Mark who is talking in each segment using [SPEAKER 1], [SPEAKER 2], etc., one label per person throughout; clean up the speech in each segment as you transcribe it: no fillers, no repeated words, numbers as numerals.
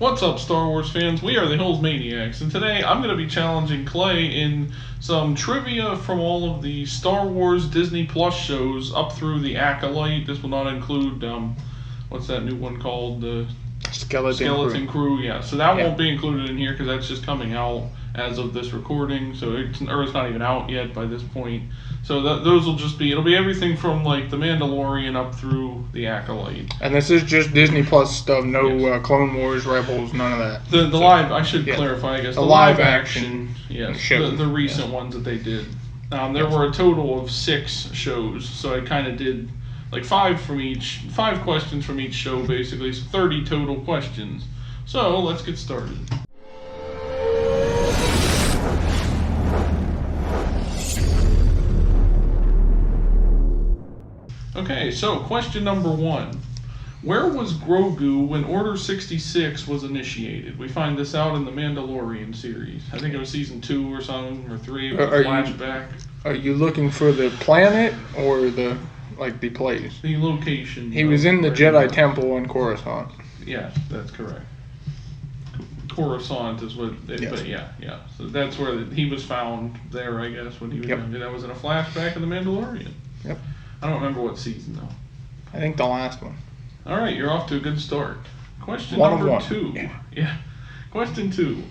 [SPEAKER 1] What's up, Star Wars fans? We are the Hills Maniacs, and today I'm going to be challenging Clay in some trivia from all of the Star Wars Disney Plus shows up through the Acolyte. This will not include, what's that new one called?
[SPEAKER 2] Skeleton
[SPEAKER 1] Crew. Yeah, so that won't be included in here because that's just coming out as of this recording. So it's not even out yet by this point. So those will just be, it'll be everything from like the Mandalorian up through the Acolyte.
[SPEAKER 2] And this is just Disney Plus stuff, no Clone Wars, Rebels, none of that.
[SPEAKER 1] The live, I should clarify, I guess.
[SPEAKER 2] The live action
[SPEAKER 1] yes, the recent ones that they did. There were a total of 6 shows, so I kind of did like 5 questions from each show basically, so 30 total questions. So let's get started. Okay, so question number 1. Where was Grogu when Order 66 was initiated? We find this out in the Mandalorian series. I think it was season 2 or something, or 3, with a flashback.
[SPEAKER 2] Are you looking for the planet or the place?
[SPEAKER 1] The location.
[SPEAKER 2] He was in the Jedi Temple on Coruscant.
[SPEAKER 1] Yes, that's correct. Coruscant is what, but yeah. So that's where he was found there, I guess, when he was younger. That was in a flashback of the Mandalorian.
[SPEAKER 2] Yep.
[SPEAKER 1] I don't remember what season, though.
[SPEAKER 2] I think the last one.
[SPEAKER 1] All right, you're off to a good start. Question number 2. Yeah. Question 2.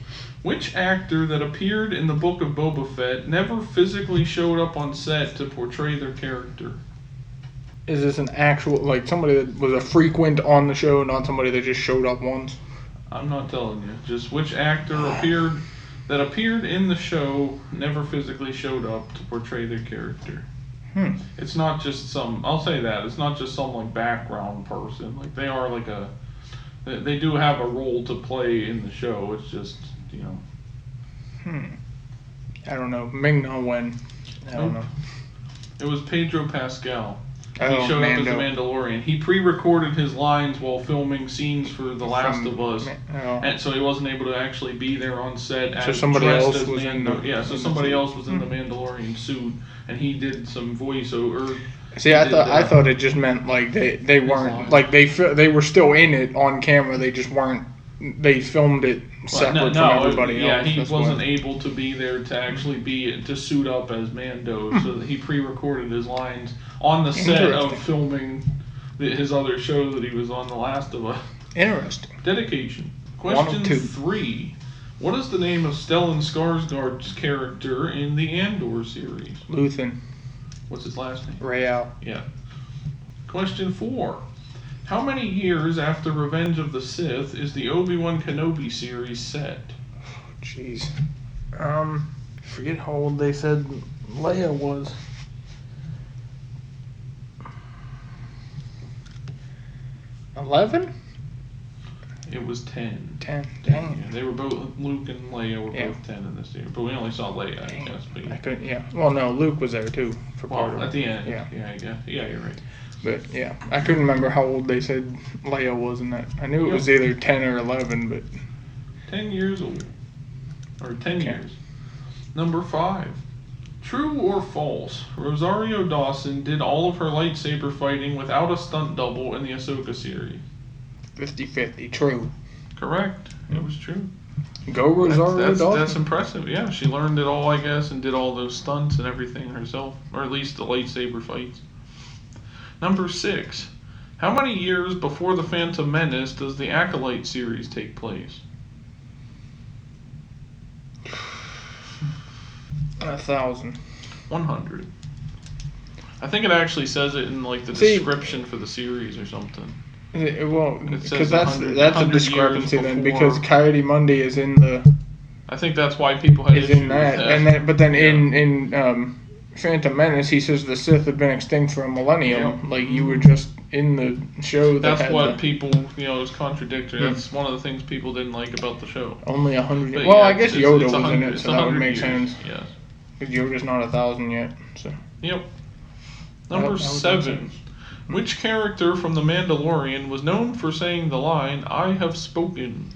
[SPEAKER 1] Which actor that appeared in the Book of Boba Fett never physically showed up on set to portray their character?
[SPEAKER 2] Is this an actual, somebody that was a frequent on the show, not somebody that just showed up once?
[SPEAKER 1] I'm not telling you. Just which actor appeared in the show never physically showed up to portray their character. It's not just I'll say that, it's not just some background person. They are they do have a role to play in the show. It's just,
[SPEAKER 2] I don't know. Ming-Na Wen. I don't know.
[SPEAKER 1] It was Pedro Pascal. He showed up as a Mandalorian. He pre-recorded his lines while filming scenes for The Last of Us, and so he wasn't able to actually be there on set.
[SPEAKER 2] So somebody else was
[SPEAKER 1] somebody else was in the Mandalorian suit, and he did some voiceover.
[SPEAKER 2] See, I thought it just meant they weren't they were still in it on camera. They just weren't. They filmed it separate from everybody else.
[SPEAKER 1] Yeah, he wasn't able to be there to actually to suit up as Mando, so he pre-recorded his lines on the set of filming his other show that he was on, The Last of Us.
[SPEAKER 2] Interesting.
[SPEAKER 1] Dedication. Question 3. What is the name of Stellan Skarsgård's character in the Andor series?
[SPEAKER 2] Luthen.
[SPEAKER 1] What's his last name?
[SPEAKER 2] Rayal.
[SPEAKER 1] Yeah. Question 4. How many years after Revenge of the Sith is the Obi-Wan Kenobi series set?
[SPEAKER 2] Jeez. Forget how old they said Leia was. 11?
[SPEAKER 1] It was 10.
[SPEAKER 2] 10. Dang.
[SPEAKER 1] Yeah, they were both, Luke and Leia were both 10 in this year, but we only saw Leia, I guess.
[SPEAKER 2] I couldn't, Well, no, Luke was there too for part of it.
[SPEAKER 1] At the end.
[SPEAKER 2] Yeah.
[SPEAKER 1] I guess. Yeah, you're right.
[SPEAKER 2] But yeah, I couldn't remember how old they said Leia was in that. I knew it was either 10 or 11, but
[SPEAKER 1] 10 years old, or 10 years. Number 5. True or false? Rosario Dawson did all of her lightsaber fighting without a stunt double in the Ahsoka series.
[SPEAKER 2] 50-50. True.
[SPEAKER 1] Correct. It was true.
[SPEAKER 2] Go Rosario Dawson.
[SPEAKER 1] That's impressive. Yeah, she learned it all, I guess, and did all those stunts and everything herself, or at least the lightsaber fights. Number 6. How many years before The Phantom Menace does the Acolyte series take place?
[SPEAKER 2] 1,000.
[SPEAKER 1] 100. I think it actually says it in the description for the series or something.
[SPEAKER 2] Well, because that's a discrepancy then, because Coyote Monday is in the.
[SPEAKER 1] I think that's why people had issues
[SPEAKER 2] in that, with that. And then, but then in Phantom Menace, he says the Sith have been extinct for a millennium. You were just in the show.
[SPEAKER 1] That's what people, is contradictory. That's one of the things people didn't like about the show.
[SPEAKER 2] Only 100 years. Well, I guess Yoda was in it, so that would make sense.
[SPEAKER 1] Yes.
[SPEAKER 2] Because Yoda's not 1,000 yet. So.
[SPEAKER 1] Yep. Number 7. Which character from The Mandalorian was known for saying the line, "I have spoken"?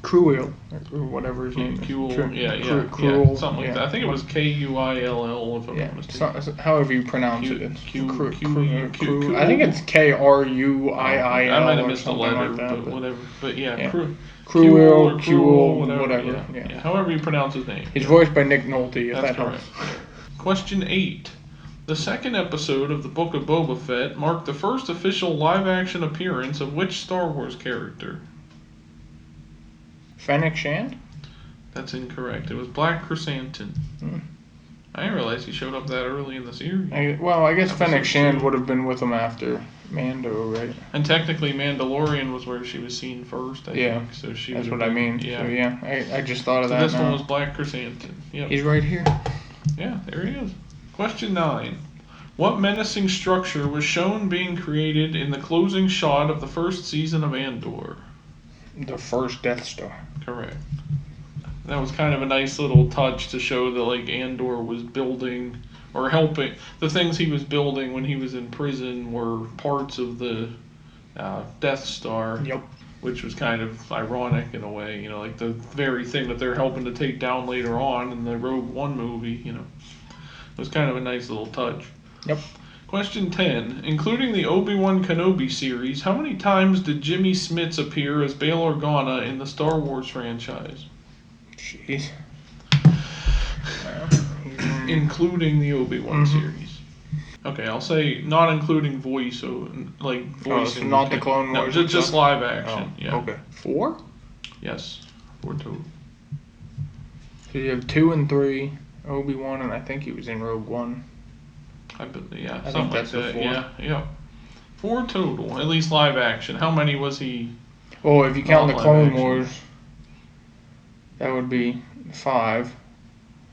[SPEAKER 2] Cruel, or whatever his name is.
[SPEAKER 1] Cruel,
[SPEAKER 2] Cruel,
[SPEAKER 1] something like that. I think it was Kuill, if I'm not mistaken.
[SPEAKER 2] However you pronounce it.
[SPEAKER 1] Cruel.
[SPEAKER 2] I think it's Kruill.
[SPEAKER 1] I might have missed a letter,
[SPEAKER 2] like that,
[SPEAKER 1] but whatever. But yeah.
[SPEAKER 2] Cruel, whatever.
[SPEAKER 1] Yeah. However you pronounce his name.
[SPEAKER 2] He's voiced by Nick Nolte, if
[SPEAKER 1] That's
[SPEAKER 2] that helps.
[SPEAKER 1] Question 8. The second episode of the Book of Boba Fett marked the first official live-action appearance of which Star Wars character?
[SPEAKER 2] Fennec Shand?
[SPEAKER 1] That's incorrect. It was Black Chrysanthemum. I didn't realize he showed up that early in the series.
[SPEAKER 2] I guess Fennec Shand would have been with him after Mando, right?
[SPEAKER 1] And technically, Mandalorian was where she was seen first, I think. So
[SPEAKER 2] that's what I mean. Yeah. So, I just thought of that
[SPEAKER 1] this
[SPEAKER 2] now.
[SPEAKER 1] one was Black Chrysanthemum. Yep.
[SPEAKER 2] He's right here.
[SPEAKER 1] Yeah, there he is. Question 9. What menacing structure was shown being created in the closing shot of the first season of Andor?
[SPEAKER 2] The first Death Star.
[SPEAKER 1] Correct. That was kind of a nice little touch to show that like Andor was building or helping. The things he was building when he was in prison were parts of the Death Star.
[SPEAKER 2] Yep.
[SPEAKER 1] Which was kind of ironic in a way, like the very thing that they're helping to take down later on in the Rogue One movie, It was kind of a nice little touch.
[SPEAKER 2] Yep.
[SPEAKER 1] Question 10. Including the Obi-Wan Kenobi series, how many times did Jimmy Smits appear as Bail Organa in the Star Wars franchise?
[SPEAKER 2] Jeez.
[SPEAKER 1] Including the Obi-Wan series. Okay, I'll say not including voice, so like voice.
[SPEAKER 2] So not the Clone Wars.
[SPEAKER 1] No, just live action.
[SPEAKER 2] Yeah. Okay. 4?
[SPEAKER 1] Yes, 4 total.
[SPEAKER 2] So you have 2 and 3, Obi-Wan, and I think he was in Rogue One.
[SPEAKER 1] I
[SPEAKER 2] think
[SPEAKER 1] something
[SPEAKER 2] that's
[SPEAKER 1] like that.
[SPEAKER 2] 4.
[SPEAKER 1] Yeah. 4 total, at least live action. How many was he?
[SPEAKER 2] Well, if you count the Clone Wars, that would be 5.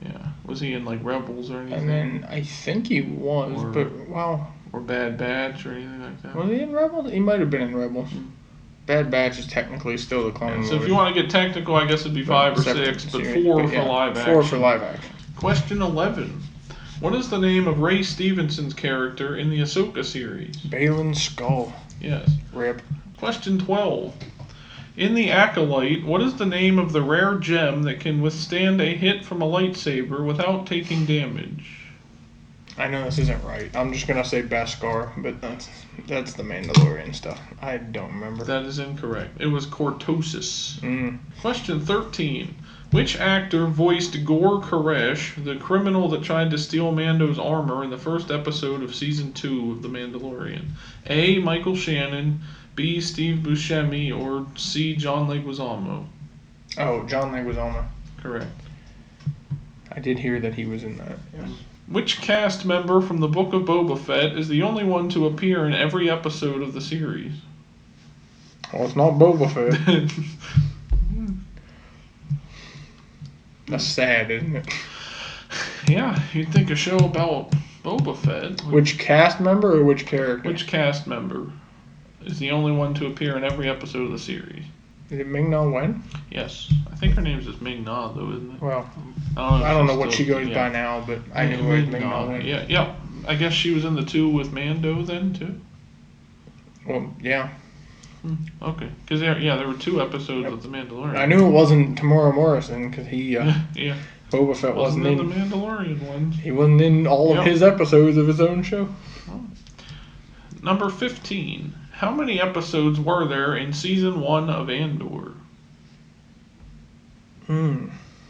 [SPEAKER 1] Yeah. Was he in like Rebels or anything?
[SPEAKER 2] And then I think he was,
[SPEAKER 1] or Bad Batch or anything like that.
[SPEAKER 2] Was he in Rebels? He might have been in Rebels. Bad Batch is technically still the Clone Wars.
[SPEAKER 1] So if you want to get technical, I guess it'd be 5 or 6, but 4 for live action.
[SPEAKER 2] 4 for live action.
[SPEAKER 1] Question 11. What is the name of Ray Stevenson's character in the Ahsoka series?
[SPEAKER 2] Baylan Skoll.
[SPEAKER 1] Yes.
[SPEAKER 2] Rip.
[SPEAKER 1] Question 12. In the Acolyte, what is the name of the rare gem that can withstand a hit from a lightsaber without taking damage?
[SPEAKER 2] I know this isn't right. I'm just going to say Beskar, but that's the Mandalorian stuff. I don't remember.
[SPEAKER 1] That is incorrect. It was Cortosis. Question 13. Which actor voiced Gor Koresh, the criminal that tried to steal Mando's armor in the first episode of Season 2 of The Mandalorian? A. Michael Shannon, B. Steve Buscemi, or C. John Leguizamo?
[SPEAKER 2] Oh, John Leguizamo.
[SPEAKER 1] Correct.
[SPEAKER 2] I did hear that he was in that, yes.
[SPEAKER 1] Which cast member from the Book of Boba Fett is the only one to appear in every episode of the series?
[SPEAKER 2] Well, it's not Boba Fett. That's sad, isn't it?
[SPEAKER 1] Yeah, you'd think a show about Boba Fett.
[SPEAKER 2] Which cast member or which character?
[SPEAKER 1] Which cast member is the only one to appear in every episode of the series?
[SPEAKER 2] Is it Ming-Na Wen?
[SPEAKER 1] Yes. I think her name's just Ming-Na, though, isn't it?
[SPEAKER 2] Well, I don't know what she goes by now, but I knew it was Ming-Na Wen.
[SPEAKER 1] Yeah. I guess she was in the 2 with Mando then, too?
[SPEAKER 2] Well, yeah.
[SPEAKER 1] Okay. Because, there were 2 episodes of The Mandalorian.
[SPEAKER 2] I knew it wasn't Tamora Morrison, because he...
[SPEAKER 1] yeah.
[SPEAKER 2] Boba Fett wasn't
[SPEAKER 1] in the Mandalorian ones.
[SPEAKER 2] He wasn't in all of his episodes of his own show.
[SPEAKER 1] Oh. Number 15. How many episodes were there in Season 1 of Andor?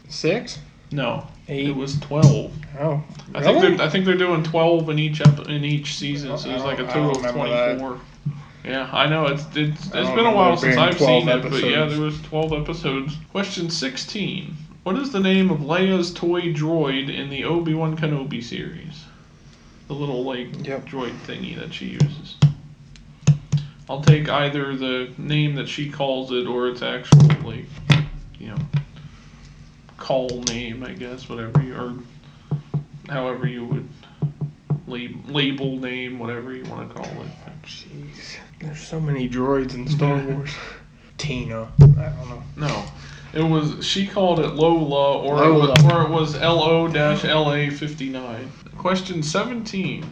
[SPEAKER 2] 6?
[SPEAKER 1] No.
[SPEAKER 2] 8?
[SPEAKER 1] It was 12.
[SPEAKER 2] Oh, really?
[SPEAKER 1] I think they're doing 12 in each season, so it's like a total of 24.
[SPEAKER 2] That.
[SPEAKER 1] Yeah, I know it's been a while since I've seen it, but yeah, there was 12 episodes. Question 16. What is the name of Leia's toy droid in the Obi-Wan Kenobi series? The little droid thingy that she uses. I'll take either the name that she calls it or its actual call name, I guess, or however you would label name, whatever you want to call it.
[SPEAKER 2] Jeez, there's so many droids in Star Wars. Tina, I don't know.
[SPEAKER 1] No, it was. She called it Lola, or it was LO-LA59. Question 17.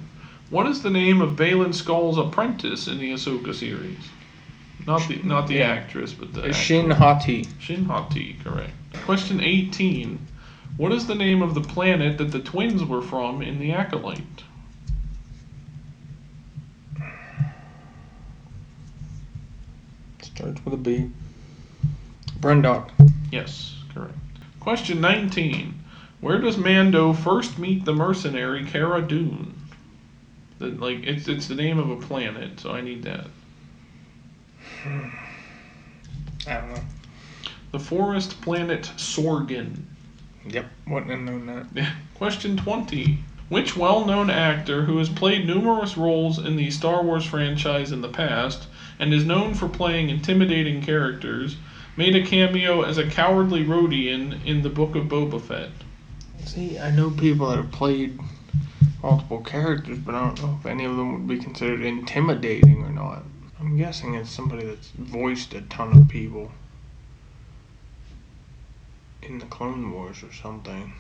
[SPEAKER 1] What is the name of Baylan Skoll's apprentice in the Ahsoka series? Not the actress, but the
[SPEAKER 2] Shin Hati.
[SPEAKER 1] Shin Hati, correct. Question 18. What is the name of the planet that the twins were from in the Acolyte?
[SPEAKER 2] Starts with a B. Brendok.
[SPEAKER 1] Yes, correct. Question 19. Where does Mando first meet the mercenary Cara Dune? It's the name of a planet, so I need that.
[SPEAKER 2] I don't know.
[SPEAKER 1] The forest planet Sorgan.
[SPEAKER 2] Yep, wouldn't have known that.
[SPEAKER 1] Question 20. Which well-known actor who has played numerous roles in the Star Wars franchise in the past and is known for playing intimidating characters made a cameo as a cowardly Rodian in the Book of Boba Fett?
[SPEAKER 2] See, I know people that have played multiple characters, but I don't know if any of them would be considered intimidating or not. I'm guessing it's somebody that's voiced a ton of people in the Clone Wars or something.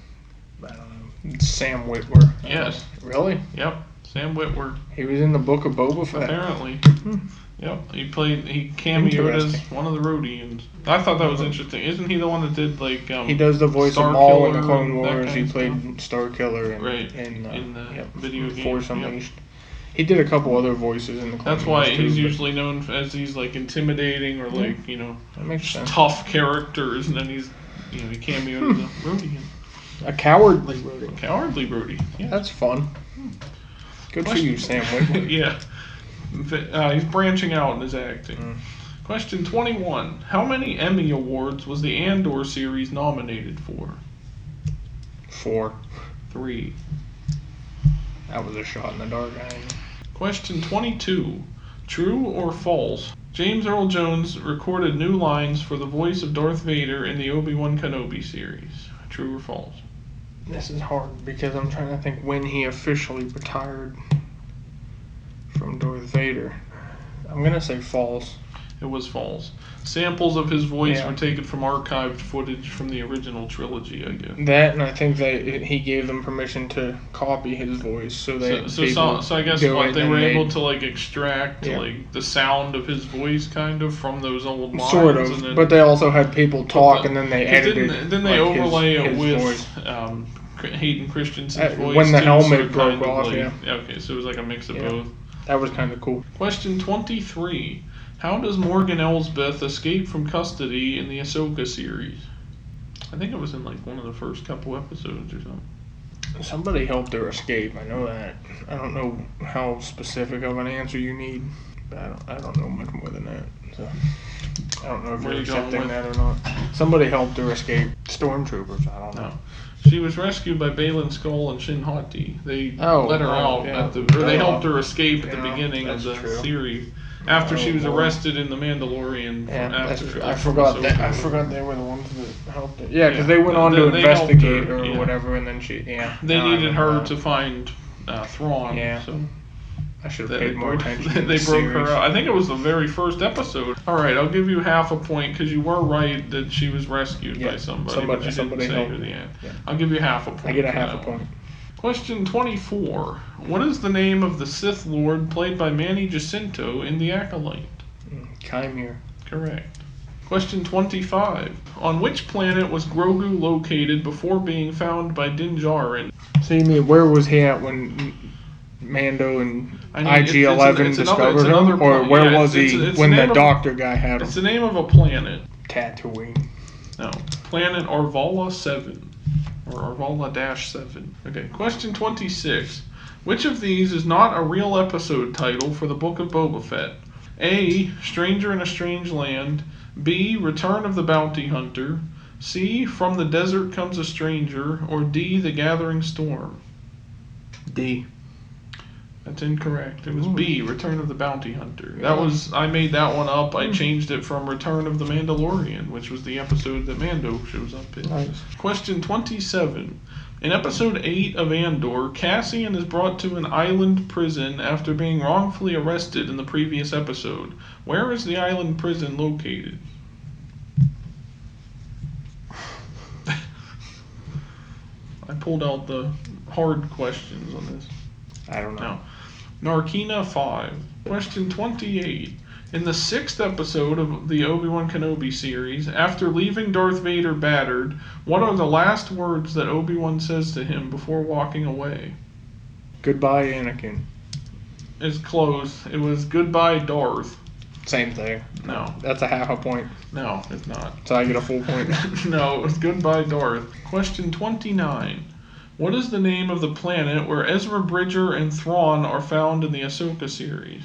[SPEAKER 2] I don't know. It's Sam Witwer.
[SPEAKER 1] Yes.
[SPEAKER 2] Really?
[SPEAKER 1] Yep. Sam Witwer.
[SPEAKER 2] He was in the Book of Boba Fett.
[SPEAKER 1] Apparently. Yep. He cameoed as one of the Rodians. I thought that was interesting. Isn't he the one that did
[SPEAKER 2] he does the voice
[SPEAKER 1] Star
[SPEAKER 2] of Maul in
[SPEAKER 1] Killer
[SPEAKER 2] the Clone
[SPEAKER 1] and
[SPEAKER 2] Wars.
[SPEAKER 1] that
[SPEAKER 2] He
[SPEAKER 1] kind of
[SPEAKER 2] played Star Killer
[SPEAKER 1] in the video game.
[SPEAKER 2] Force Unleashed. He did a couple other voices in the Clone
[SPEAKER 1] That's
[SPEAKER 2] Wars
[SPEAKER 1] why he's usually known as these intimidating or
[SPEAKER 2] that makes sense.
[SPEAKER 1] tough characters, and then he's he cameoed as a Rodian.
[SPEAKER 2] A cowardly Rodian.
[SPEAKER 1] Cowardly Rodian. Yeah.
[SPEAKER 2] That's fun. Good for you, Sam Witwer.
[SPEAKER 1] Yeah. He's branching out in his acting. Question 21. How many Emmy Awards was the Andor series nominated for?
[SPEAKER 2] 4.
[SPEAKER 1] 3.
[SPEAKER 2] That was a shot in the dark.
[SPEAKER 1] Question 22. True or false? James Earl Jones recorded new lines for the voice of Darth Vader in the Obi-Wan Kenobi series. True or false?
[SPEAKER 2] This is hard because I'm trying to think when he officially retired from Darth Vader. I'm going to say false.
[SPEAKER 1] It was false. Samples of his voice were taken from archived footage from the original trilogy, I guess.
[SPEAKER 2] That, and I think he gave them permission to copy his voice, so they.
[SPEAKER 1] So I guess they were able to extract the sound of his voice kind of from those old lines.
[SPEAKER 2] Sort of, and then, but they also had people talk, and then they edited.
[SPEAKER 1] Then they overlay it with Hayden Christensen's voice
[SPEAKER 2] when the helmet
[SPEAKER 1] so
[SPEAKER 2] broke off.
[SPEAKER 1] Okay, so it was like a mix of both.
[SPEAKER 2] That was kind of cool.
[SPEAKER 1] Question 23. How does Morgan Elsbeth escape from custody in the Ahsoka series? I think it was in one of the first couple episodes or something.
[SPEAKER 2] Somebody helped her escape. I know that. I don't know how specific of an answer you need, but I don't know much more than that. So I don't know if you're accepting that or not. Somebody helped her escape. Stormtroopers. I don't know.
[SPEAKER 1] No. She was rescued by Baylan Skoll and Shin Hati. They let her out they helped her escape at the beginning of the series. After she was arrested in the Mandalorian.
[SPEAKER 2] I forgot they were the ones that helped her. Yeah, because they went on to investigate her or whatever, and then they
[SPEAKER 1] needed her to find Thrawn.
[SPEAKER 2] Yeah.
[SPEAKER 1] So
[SPEAKER 2] I should have paid more attention.
[SPEAKER 1] They broke her out. I think it was the very first episode. All right, I'll give you half a point because you were right that she was rescued by somebody. But you didn't say her the end. Yeah. I'll give you half a point.
[SPEAKER 2] I get a half a point.
[SPEAKER 1] Question 24. What is the name of the Sith Lord played by Manny Jacinto in The Acolyte?
[SPEAKER 2] Chimere.
[SPEAKER 1] Correct. Question 25. On which planet was Grogu located before being found by Din Djarin?
[SPEAKER 2] So you mean, where was he at when Mando and IG-11 discovered him? Or where was he when the doctor guy had him?
[SPEAKER 1] It's the name of a planet.
[SPEAKER 2] Tatooine.
[SPEAKER 1] No. Planet Arvala 7. Or Arvala-7. Okay, question 26. Which of these is not a real episode title for the Book of Boba Fett? A. Stranger in a Strange Land. B. Return of the Bounty Hunter. C. From the Desert Comes a Stranger. Or D. The Gathering Storm.
[SPEAKER 2] D.
[SPEAKER 1] That's incorrect. It was B. Return of the Bounty Hunter. I made that one up. I changed it from Return of the Mandalorian, which was the episode that Mando shows up in.
[SPEAKER 2] Nice.
[SPEAKER 1] Question 27. In episode 8 of Andor, Cassian is brought to an island prison after being wrongfully arrested in the previous episode. Where is the island prison located? I pulled out the hard questions on this.
[SPEAKER 2] I don't know.
[SPEAKER 1] No. Narkina 5. Question 28. In the 6th episode of the Obi-Wan Kenobi series, after leaving Darth Vader battered, what are the last words that Obi-Wan says to him before walking away?
[SPEAKER 2] Goodbye, Anakin.
[SPEAKER 1] It's close. It was goodbye, Darth.
[SPEAKER 2] Same thing.
[SPEAKER 1] No.
[SPEAKER 2] That's a half a point.
[SPEAKER 1] No, it's not.
[SPEAKER 2] So I get a full point.
[SPEAKER 1] No, it was goodbye, Darth. Question 29. What is the name of the planet where Ezra Bridger and Thrawn are found in the Ahsoka series?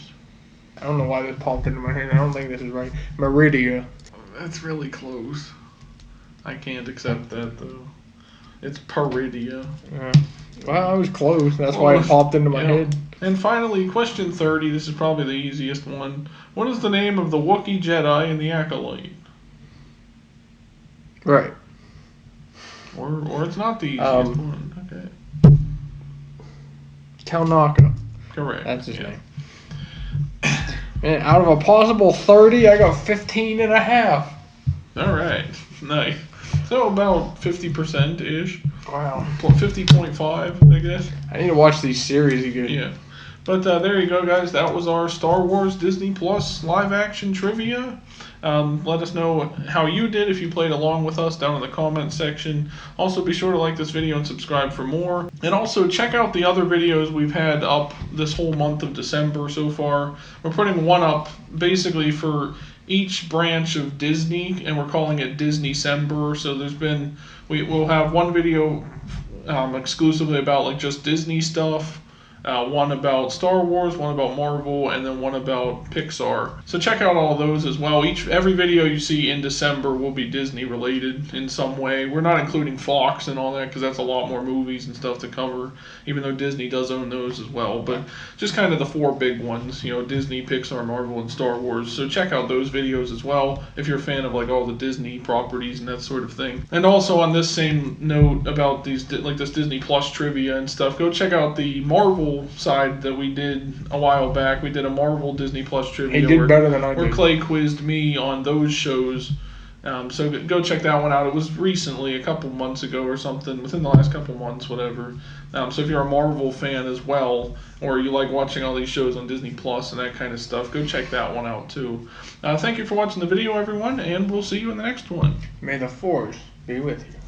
[SPEAKER 2] I don't know why this popped into my head. I don't think this is right. Meridia.
[SPEAKER 1] That's really close. I can't accept that, though. It's Peridia.
[SPEAKER 2] Well, I was close. That's why it popped into my head.
[SPEAKER 1] And finally, question 30. This is probably the easiest one. What is the name of the Wookiee Jedi in the Acolyte?
[SPEAKER 2] Right.
[SPEAKER 1] Or it's not the easiest one. Okay.
[SPEAKER 2] Kalnaka.
[SPEAKER 1] Correct.
[SPEAKER 2] That's his name. And out of a possible 30, I got 15 and a half.
[SPEAKER 1] All right. Nice. So about 50%-ish.
[SPEAKER 2] Wow.
[SPEAKER 1] 50.5, I guess.
[SPEAKER 2] I need to watch these series again.
[SPEAKER 1] Yeah. But there you go, guys. That was our Star Wars Disney Plus live-action trivia. Let us know how you did if you played along with us down in the comments section. Also, be sure to like this video and subscribe for more. And also, check out the other videos we've had up this whole month of December so far. We're putting one up basically for each branch of Disney, and we're calling it Disney-cember. So we'll have one video exclusively about like just Disney stuff. One about Star Wars, one about Marvel, and then one about Pixar. So check out all those as well. Every video you see in December will be Disney related in some way. We're not including Fox and all that because that's a lot more movies and stuff to cover, even though Disney does own those as well. But just kind of the 4 big ones, Disney, Pixar, Marvel, and Star Wars. So check out those videos as well if you're a fan of like all the Disney properties and that sort of thing. And also on this same note about these like this Disney Plus trivia and stuff, go check out the Marvel side that we did a while back. We did a Marvel Disney Plus trivia.
[SPEAKER 2] He did better than I did.
[SPEAKER 1] Where Clay quizzed me on those shows. So go check that one out. It was recently, a couple months ago or something, within the last couple months, whatever. So if you're a Marvel fan as well, or you like watching all these shows on Disney Plus and that kind of stuff, go check that one out too. Thank you for watching the video, everyone, and we'll see you in the next one.
[SPEAKER 2] May the Force be with you.